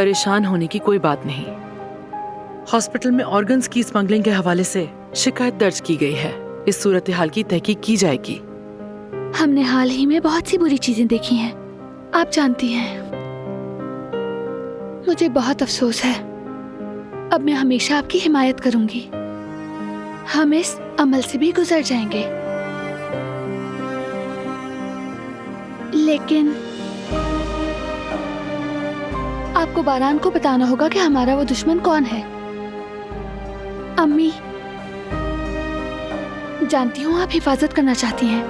परेशान होने की कोई बात नहीं। हॉस्पिटल में ऑर्गन्स की स्मगलिंग के हवाले से शिकायत दर्ज की गई है। इस सूरत हाल की तहकीक की जाएगी। हमने हाल ही में बहुत सी बुरी चीजें देखी हैं, आप जानती हैं। मुझे बहुत अफसोस है। अब मैं हमेशा आपकी हिमायत करूंगी। हम इस अमल से भी गुजर जाएंगे। लेकिन आपको बारान को बताना होगा कि हमारा वो दुश्मन कौन है। अम्मी, जानती हूँ आप हिफाजत करना चाहती हैं,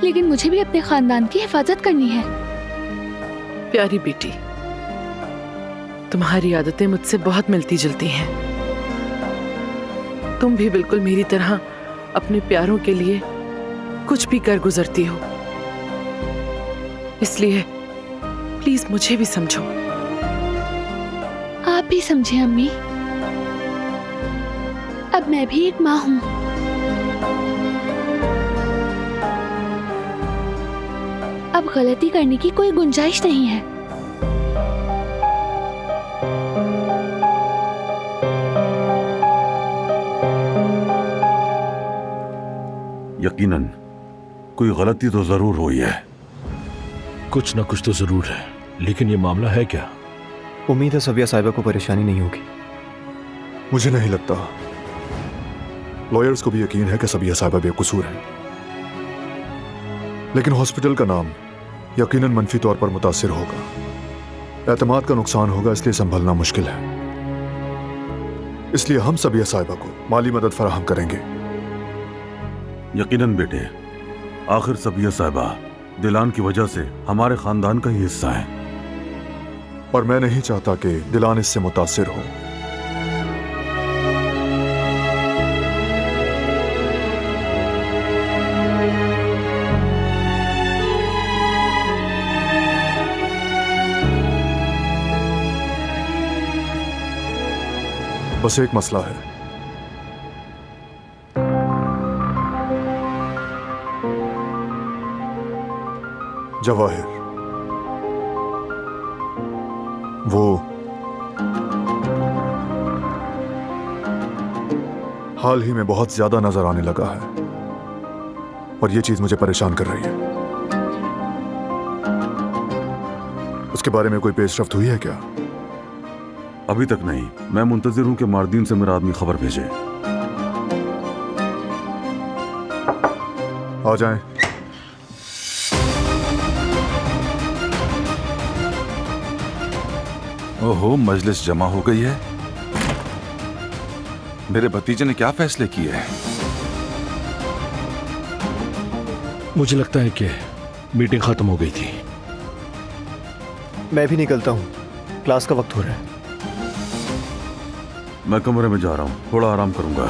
लेकिन मुझे भी अपने खानदान की हिफाजत करनी है। प्यारी बेटी, तुम्हारी आदतें मुझसे बहुत मिलती जुलती हैं। तुम भी बिल्कुल मेरी तरह अपने प्यारों के लिए कुछ भी कर गुजरती हो। इसलिए प्लीज मुझे भी समझो। आप भी समझे अम्मी, अब मैं भी एक माँ हूँ। अब गलती करने की कोई गुंजाइश नहीं है। यकीनन कोई गलती तो जरूर हुई है। कुछ न कुछ तो जरूर है, लेकिन ये मामला है क्या? उम्मीद है सबिया साहिबा को परेशानी नहीं होगी। मुझे नहीं लगता। लॉयर्स को भी यकीन है कि सबिया साहिबा बेकसूर है, लेकिन हॉस्पिटल का नाम यकीनन मनफी तौर पर मुतासिर होगा। एतमाद का नुकसान होगा, इसलिए संभलना मुश्किल है। इसलिए हम सबिया साहिबा को माली मदद फराहम करेंगे। यकीनन बेटे, आखिर सबिया साहिबा दिलान की वजह से हमारे खानदान का ही हिस्सा है, और मैं नहीं चाहता कि दिलान इससे मुतासिर हो। बस एक मसला है। जवाहिर, वो हाल ही में बहुत ज्यादा नजर आने लगा है, और ये चीज मुझे परेशान कर रही है। उसके बारे में कोई पेशरफ्त हुई है क्या? अभी तक नहीं। मैं मुंतजिर हूं कि मारदीन से मेरा आदमी खबर भेजे। आ जाएं। ओहो, मजलिस जमा हो गई है। मेरे भतीजे ने क्या फैसले किए हैं? मुझे लगता है कि मीटिंग खत्म हो गई थी। मैं भी निकलता हूँ, क्लास का वक्त हो रहा है। मैं कमरे में जा रहा हूं, थोड़ा आराम करूंगा।